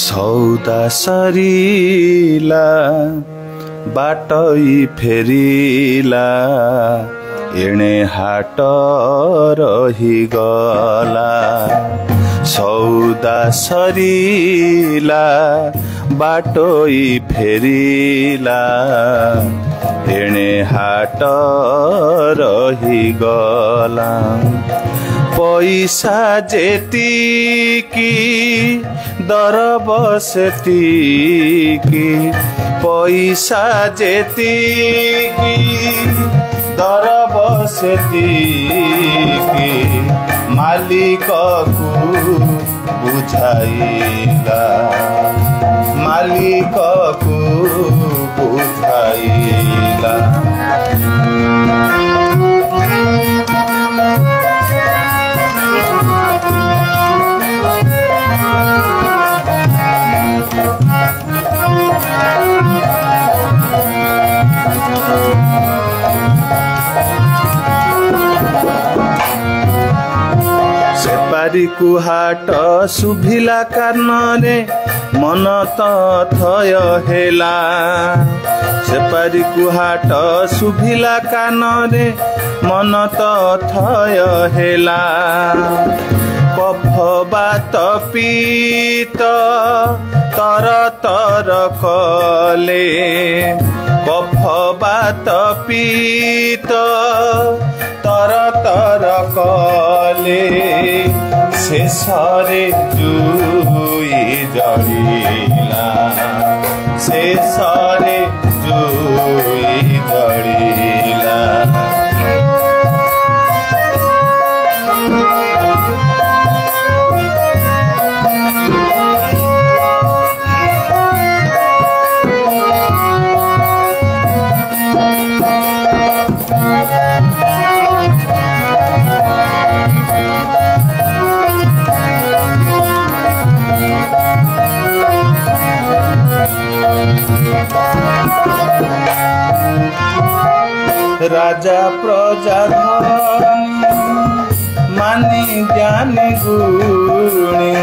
सौदा सरिला बाटै फेरिला एणे हाट रहिगला सौदा सरिला बाटै फेरिला एणे हाट रहिगला पैसा जेतिकी दरब सेतिकी पैसा जेतिकी दरब सेतिकी मालिक को बुझाइला मालिक को बुझाइला सेपारी कुहाट सुभिला कानरे मन त थय हेला सेपारी कुहाट सुभिला कानरे मन त थय हेला कफ बात पीत तर तर कले कफ बात पीत तर तर कले शेषरे जुई जड़िला शेषरे जुई जड़िला राजा प्रजा मानी ज्ञानी गुणी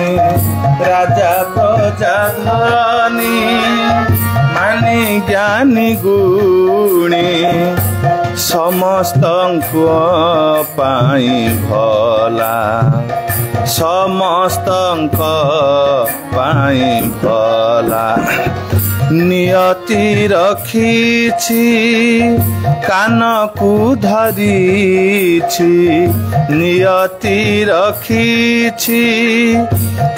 राजा प्रजा धनी मानी ज्ञानी गुणी समस्त पाई भला समस्त पाई भला नियति रखिछि कान को धरिछि नियति रखिछि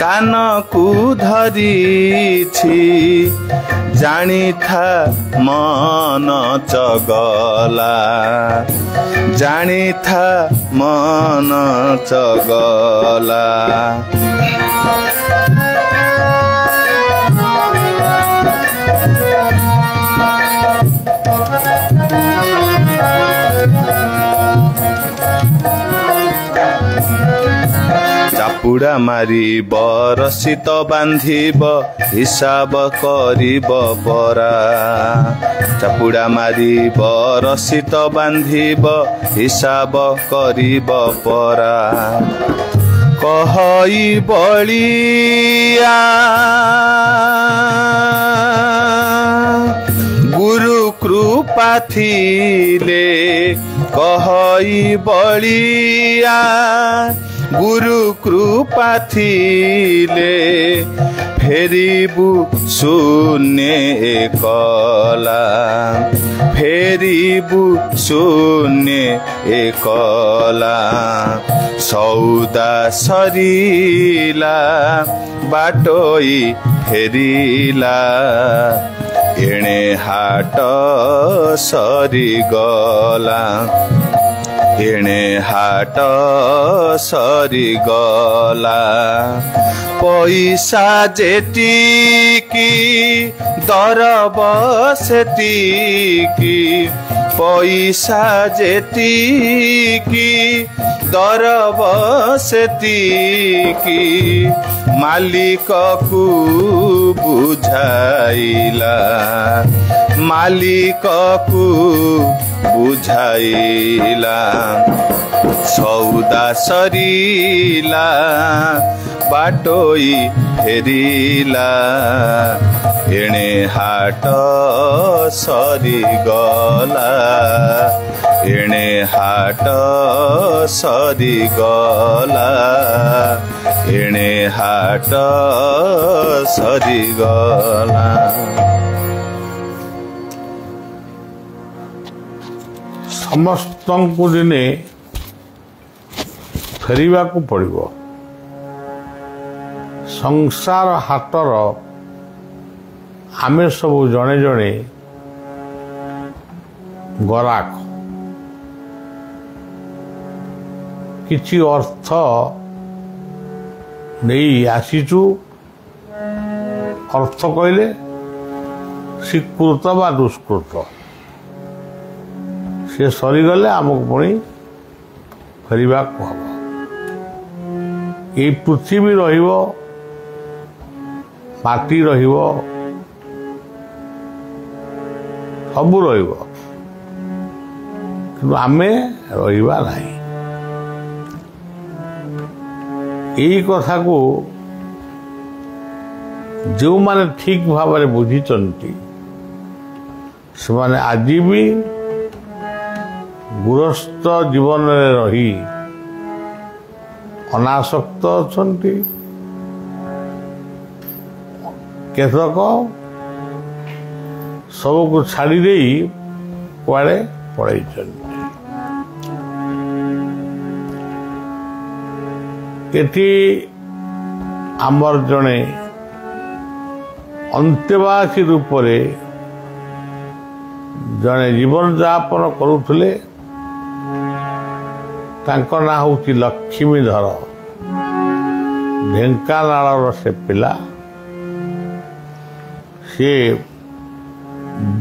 कान को धरिछि जानी था मन चगला जानी था मन चगला चापुड़ा मारिब रसित बांधिब हिसाब करिब परा चापुड़ा मारिब रसित बांधिब हिसाब करिब परा कहई बलिया गुरु कृपा थिले कहई बलिया गुरु कृपा थिले फेरिबु शून्य एकला फेरिबु शून्य एकला सौदा सरिला बाटोई फेरिला एणे हाट सरिगला एणे हाट सरिगला पैसा जेतिकी दरब सेतिकी पैसा जेतिकी दरब सेतिकी मालिक को बुझाइला मालिक को बुझाइला सौदा सरिला ବାଟୋଇ ଫେରିଲା ଏଣେ ହାଟ ସରିଗଲା ଏଣେ ହାଟ ସରିଗଲା ଏଣେ ହାଟ ସରିଗଲା। ସମସ୍ତଙ୍କୁ ଦିନେ ଫେରିବାକୁ ପଡ଼ିବ। ସଂସାର ହାଟର ଆମେ ସବୁ ଜଣେ ଜଣେ ଗରାଖ। କିଛି ଅର୍ଥ ନେଇ ଆସିଛୁ। ଅର୍ଥ କହିଲେ ସ୍ୱୀକୃତ ବା ଦୁଷ୍କୃତ। ସେ ସରିଗଲେ ଆମକୁ ପୁଣି ଫେରିବାକୁ ହେବ। এই ପୃଥିବୀ ରହିବ, ମାଟି ରହିବ, ସବୁ ରହିବ, କିନ୍ତୁ ଆମେ ରହିବା ନାହିଁ। এই କଥାକୁ ଯେଉଁମାନେ ଠିକ୍ ଭାବରେ ବୁଝିଛନ୍ତି ସେମାନେ ଆଜି ବି ଗୃହସ୍ଥ ଜୀବନରେ ରହି ଅନାସକ୍ତ ଅଛନ୍ତି। କେତେକ ସବୁକୁ ଛାଡ଼ି ଦେଇ କୁଆଡ଼େ ପଳେଇଛନ୍ତି। ଏଠି ଆମର ଜଣେ ଅନ୍ତେବାସୀ ରୂପରେ ଜଣେ ଜୀବନଯାପନ କରୁଥିଲେ। ତାଙ୍କ ନାଁ ହେଉଛି ଲକ୍ଷ୍ମୀଧର। ଢେଙ୍କାନାଳର ସେ ପିଲା। ସେ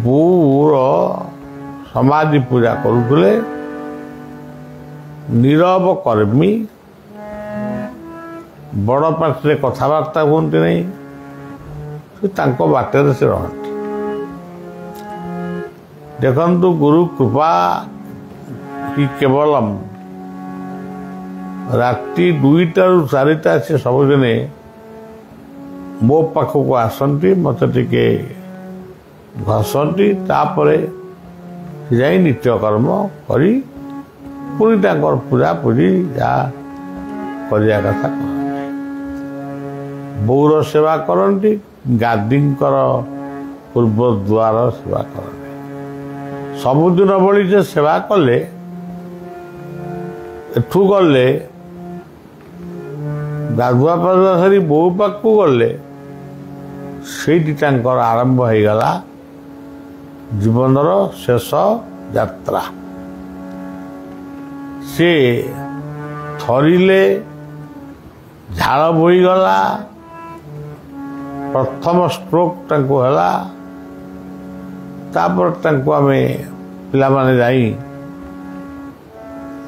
ବୋଉର ସମାଧି ପୂଜା କରୁଥିଲେ। ନୀରବ କର୍ମୀ, ବଡ଼ ପାଟିରେ କଥାବାର୍ତ୍ତା ହୁଅନ୍ତି ନାହିଁ। ସେ ତାଙ୍କ ବାଟରେ ସେ ରହନ୍ତି। ଦେଖନ୍ତୁ, ଗୁରୁ କୃପା କି କେବଳମ୍ ରାତି 2ଟାରୁ 4ଟା ସେ ସବୁଦିନେ ମୋ ପାଖକୁ ଆସନ୍ତି, ମୋତେ ଟିକେ ଘଷନ୍ତି, ତାପରେ ସେ ଯାଇ ନିତ୍ୟକର୍ମ କରି ପୁଣି ତାଙ୍କର ପୂଜାପୂଜି ଯାହା କରିବା କଥା କରନ୍ତି। ବୋଉର ସେବା କରନ୍ତି, ଗାଦିଙ୍କର ପୂର୍ବ ଦ୍ୱାର ସେବା କରନ୍ତି। ସବୁଦିନ ଭଳି ସେ ସେବା କଲେ। ଏଠୁ ଗଲେ ଗାଧୁଆ ପାଧୁଆ ସାରି ବୋଉ ପାଖକୁ ଗଲେ, ସେଇଠି ତାଙ୍କର ଆରମ୍ଭ ହେଇଗଲା ଜୀବନର ଶେଷ ଯାତ୍ରା। ସେ ଥରିଲେ, ଝାଳ ବୋହିଗଲା। ପ୍ରଥମ ଷ୍ଟ୍ରୋକ୍ ତାଙ୍କୁ ହେଲା। ତାପରେ ତାଙ୍କୁ ଆମେ ପିଲାମାନେ ଯାଇ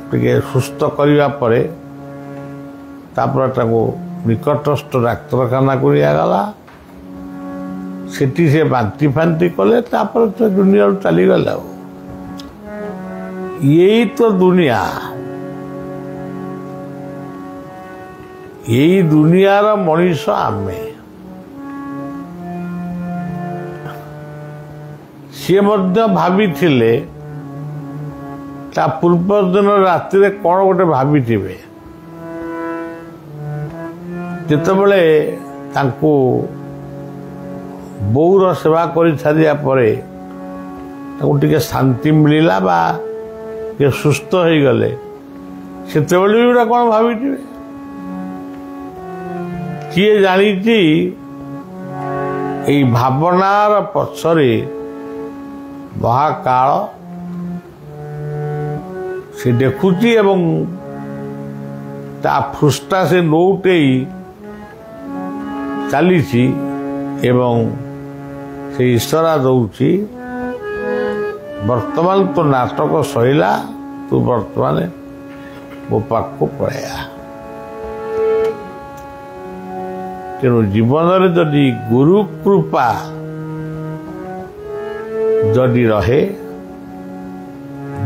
ଟିକେ ସୁସ୍ଥ କରିବା ପରେ ତାପରେ ତାଙ୍କୁ ନିକଟସ୍ଥ ଡାକ୍ତରଖାନାକୁ ନିଆଗଲା। ସେଠି ସେ ବାନ୍ତି ଫାନ୍ତି କଲେ। ତାପରେ ସେ ଦୁନିଆରୁ ଚାଲିଗଲେ। ଆଉ ଏଇ ତ ଦୁନିଆ। ଏଇ ଦୁନିଆର ମଣିଷ ଆମେ। ସିଏ ମଧ୍ୟ ଭାବିଥିଲେ, ତା ପୂର୍ବ ଦିନ ରାତିରେ କ'ଣ ଗୋଟେ ଭାବିଥିବେ। ଯେତେବେଳେ ତାଙ୍କୁ ବୋଉର ସେବା କରି ସାରିବା ପରେ ତାଙ୍କୁ ଟିକେ ଶାନ୍ତି ମିଳିଲା ବା ଟିକେ ସୁସ୍ଥ ହେଇଗଲେ, ସେତେବେଳେ ବି ଗୋଟେ କ'ଣ ଭାବିଥିବେ। କିଏ ଜାଣିଛି ଏଇ ଭାବନାର ପଛରେ ମହାକାଳ ସେ ଦେଖୁଛି ଏବଂ ତା ଫୁସ୍ଟା ସେ ନଉଟେଇ ଚାଲିଛି ଏବଂ ସେ ଇଶାରା ଦଉଛି, ବର୍ତ୍ତମାନ ତୋ ନାଟକ ସରିଲା, ତୁ ବର୍ତ୍ତମାନ ମୋ ପାଖକୁ ପଳେଇଆ। ତେଣୁ ଜୀବନରେ ଯଦି ଗୁରୁ କୃପା ଯଦି ରହେ,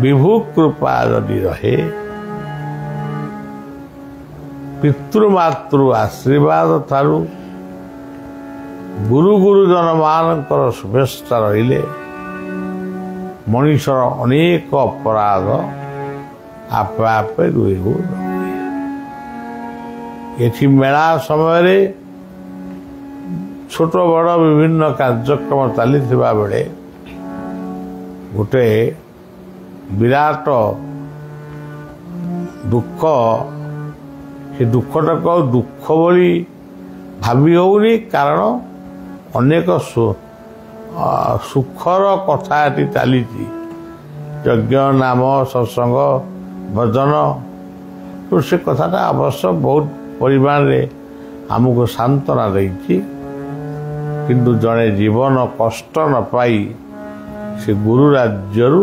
ବିଭୁ କୃପା ଯଦି ରହେ, ପିତୃମାତୃ ଆଶୀର୍ବାଦ ଠାରୁ ଗୁରୁ ଗୁରୁଜନ ମାନଙ୍କର ଶୁଭେଚ୍ଛା ରହିଲେ ମଣିଷର ଅନେକ ଅପରାଧ ଆପେ ଆପେ ଦୂରେକୁ ରହେ। ଏଠି ମେଳା ସମୟରେ ଛୋଟ ବଡ଼ ବିଭିନ୍ନ କାର୍ଯ୍ୟକ୍ରମ ଚାଲିଥିବା ବେଳେ ଗୋଟେ ବିରାଟ ଦୁଃଖ, ସେ ଦୁଃଖଟାକୁ ଆଉ ଦୁଃଖ ବୋଲି ଭାବି ହେଉନି, କାରଣ ଅନେକ ସୁଖର କଥା ଏଠି ଚାଲିଛି। ଯଜ୍ଞ ନାମ ସତ୍ସଙ୍ଗ ଭଜନ, ସେ କଥାଟା ଅବଶ୍ୟ ବହୁତ ପରିମାଣରେ ଆମକୁ ସାନ୍ତ୍ୱନା ଦେଇଛି। କିନ୍ତୁ ଜଣେ ଜୀବନ କଷ୍ଟ ନ ପାଇ ସେ ଗୁରୁ ରାଜ୍ୟରୁ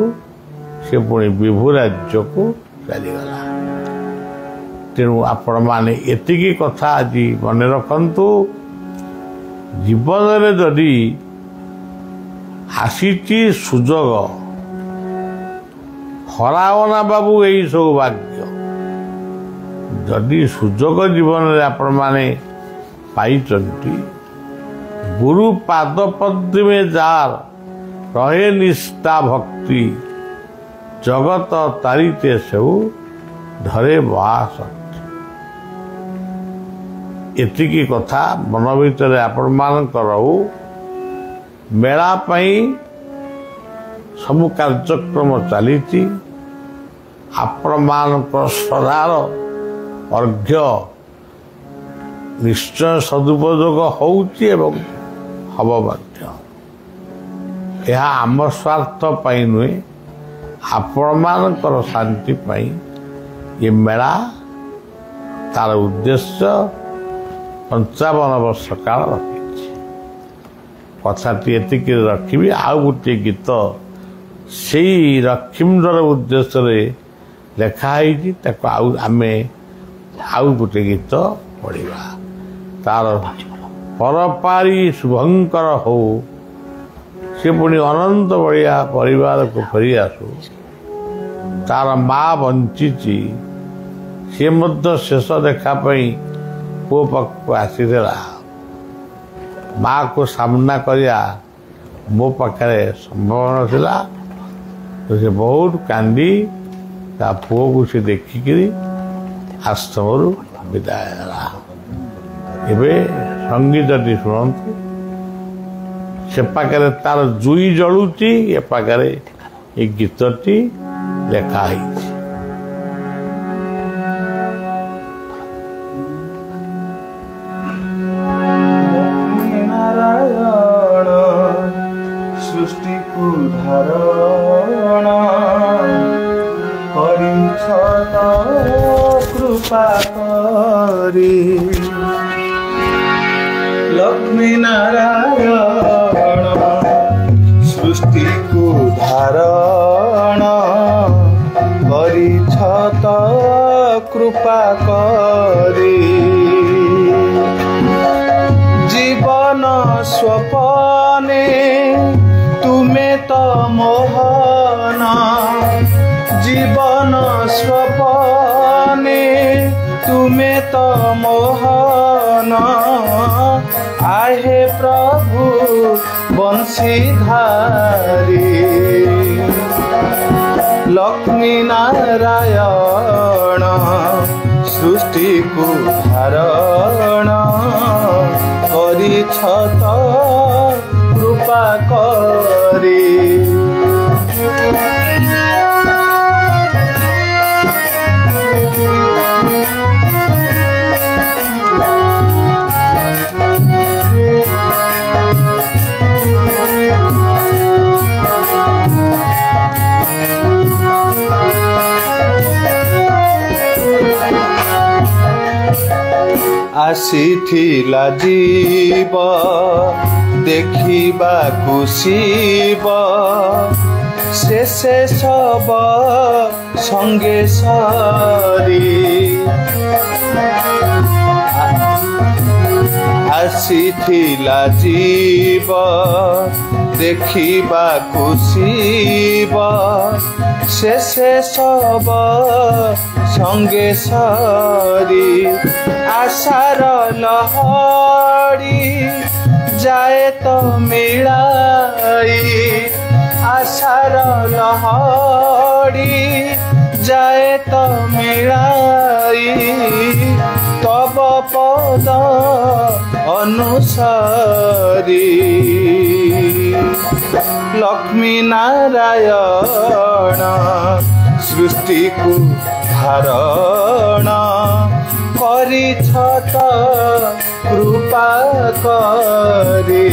ସେ ପୁଣି ବିଭୁ ରାଜ୍ୟକୁ ଚାଲିଗଲା। ତେଣୁ ଆପଣମାନେ ଏତିକି କଥା ଆଜି ମନେ ରଖନ୍ତୁ, ଜୀବନରେ ଯଦି ଆସିଛି ସୁଯୋଗ, ହରାଓନା ବାବୁ ଏଇ ସୌଭାଗ୍ୟ। ଯଦି ସୁଯୋଗ ଜୀବନରେ ଆପଣମାନେ ପାଇଛନ୍ତି, ଗୁରୁ ପାଦ ପଦ୍ମେ ଯାର ରହେ ନିଷ୍ଠା ଭକ୍ତି, ଜଗତ ତାରିତେ ସେଉ ଧରେ ମହାଶକ୍ତି। ଏତିକି କଥା ମନ ଭିତରେ ଆପଣମାନଙ୍କର ରହୁ। ମେଳା ପାଇଁ ସବୁ କାର୍ଯ୍ୟକ୍ରମ ଚାଲିଛି। ଆପଣମାନଙ୍କ ଶ୍ରଦ୍ଧାର ଅର୍ଘ୍ୟ ନିଶ୍ଚୟ ସଦୁପଯୋଗ ହେଉଛି ଏବଂ ହେବ ମଧ୍ୟ। ଏହା ଆମ ସ୍ୱାର୍ଥ ପାଇଁ ନୁହେଁ, ଆପଣମାନଙ୍କର ଶାନ୍ତି ପାଇଁ ଏ ମେଳା ତାର ଉଦ୍ଦେଶ୍ୟ 55 ବର୍ଷ କାଳ ରଖିଛି। କଥାଟି ଏତିକି ରଖିବି। ଆଉ ଗୋଟିଏ ଗୀତ ସେଇ ରଖିମର ଉଦ୍ଦେଶ୍ୟରେ ଲେଖା ହେଇଛି, ତାକୁ ଆମେ ଆଉ ଗୋଟେ ଗୀତ ପଢ଼ିବା। ତାର ପରପାରି ଶୁଭଙ୍କର ହଉ, ସେ ପୁଣି ଅନନ୍ତ ବଳିଆ ପରିବାରକୁ ଫେରି ଆସୁ। ତାର ମା ବଞ୍ଚିଛି, ସେ ମଧ୍ୟ ଶେଷ ଦେଖା ପାଇଁ ପୁଅ ପାଖକୁ ଆସିଥିଲା। ମାଆକୁ ସାମ୍ନା କରିବା ମୋ ପାଖରେ ସମ୍ଭବ ନଥିଲା, ତ ସେ ବହୁତ କାନ୍ଦି ତା ପୁଅକୁ ସେ ଦେଖିକିରି ଆଶ୍ରମରୁ ବିଦାୟ ହେଲା। ଏବେ ସଙ୍ଗୀତଟି ଶୁଣନ୍ତୁ। ସେ ପାଖରେ ତାର ଜୁଇ ଜଳୁଛି, ଏ ପାଖରେ ଏ ଗୀତଟି ଲେଖା ହେଇଛି। ନାରାୟଣ ସୃଷ୍ଟିକୁ ଧାରଣ କରିଛ କୃପା କରି, ଲକ୍ଷ୍ମୀ ନାରାୟଣ ସୃଷ୍ଟିକୁ ଧାରଣ କରିଛ କୃପା କରି, জীবন স্বপনে তুমে তো মোহন, জীবন স্বপনে তুমে তো মোহন, আহে প্রভু বংশীধারী, লক্ষ্মী নারায়ণ সৃষ্টিকু ধারণ কৰিছ কৃপা কৰি। ଆସିଥିଲା ଜୀବ ଦେଖିବାକୁ ଶିବ, ଶେଷେ ସବ ସଙ୍ଗେ ସରି, ଆସିଥିଲା ଜୀବ ଦେଖିବାକୁ ଶିବ, ଶେଷେ ସବ ସଙ୍ଗେ ସରି, आशार लहड़ी जाए तो मिलाई आशार लहड़ी जाए तो मिलाई तब पद अनुसारी लक्ष्मी नारायण सृष्टि को धारण करिछत कृपा करे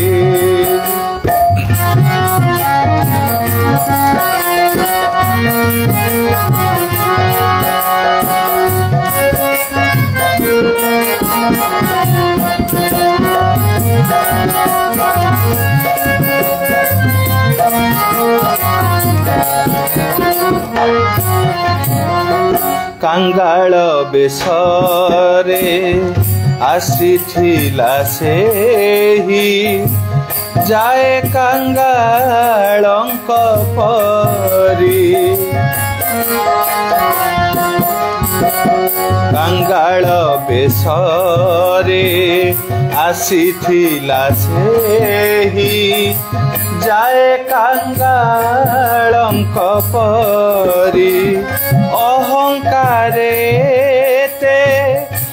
कांगाल बेसरे आसीथिला सेही जाए कांगालंक परी कांगाल बेसरे आसीथिला सेही जाए कांगालंक परी अहंकारे ते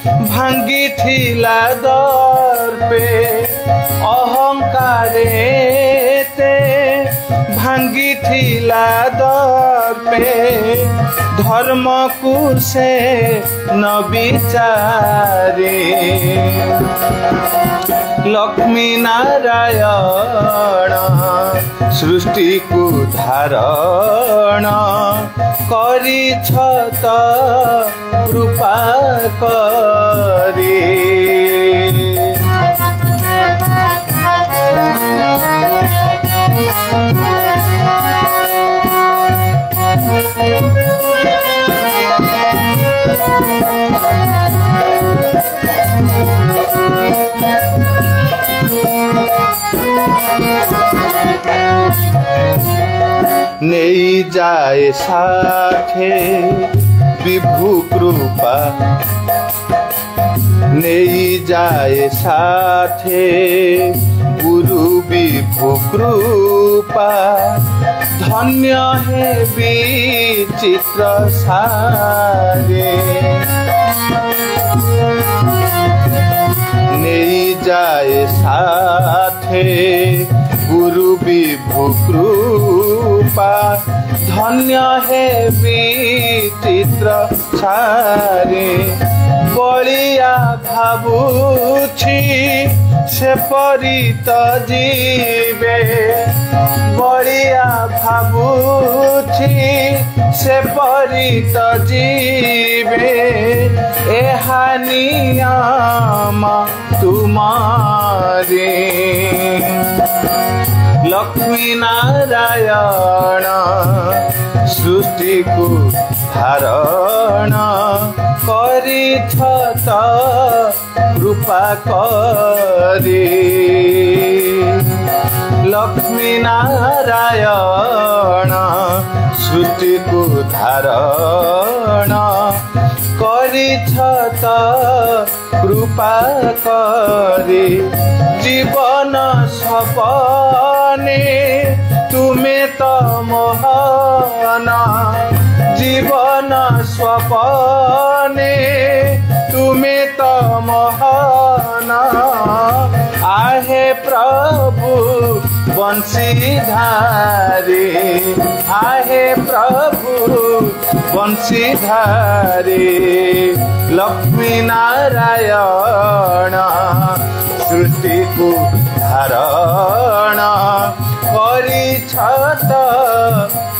भांगी थिला दर्पे अहंकारे ते भांगी थिला दर्पे धर्म को से न विचारे लक्ष्मी नारायण सृष्टि को धारण करिछत कृपा करे नहीं जाए साथे विभु कृपा नहीं जाए साथे गुरु विभु कृपा धन्य है विचित्र सारे नहीं जाए साथे गुरु विभु कृपा धन्य है विचित्र सारे बलिया भावुछि से परित जीवे बलिया भावुछि से परित जीवे एहा नियम तुम्हारे लक्ष्मी नारायण सृष्टि को धारण करिछत कृपा करे लक्ष्मी नारायण सृष्टि को धारण करिछत कृपा करे जीवन सपने तुम्हें तो मोहन जीवन स्वपने तुम्हें तो मोहन आहे प्रभु बंशीधारे आहे प्रभु बंशीधारे लक्ष्मी नारायण सृष्टि को धारण करिछत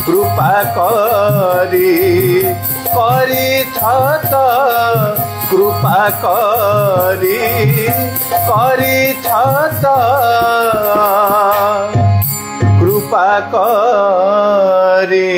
कृपा करिछत कृपा करिछत कृपा करे।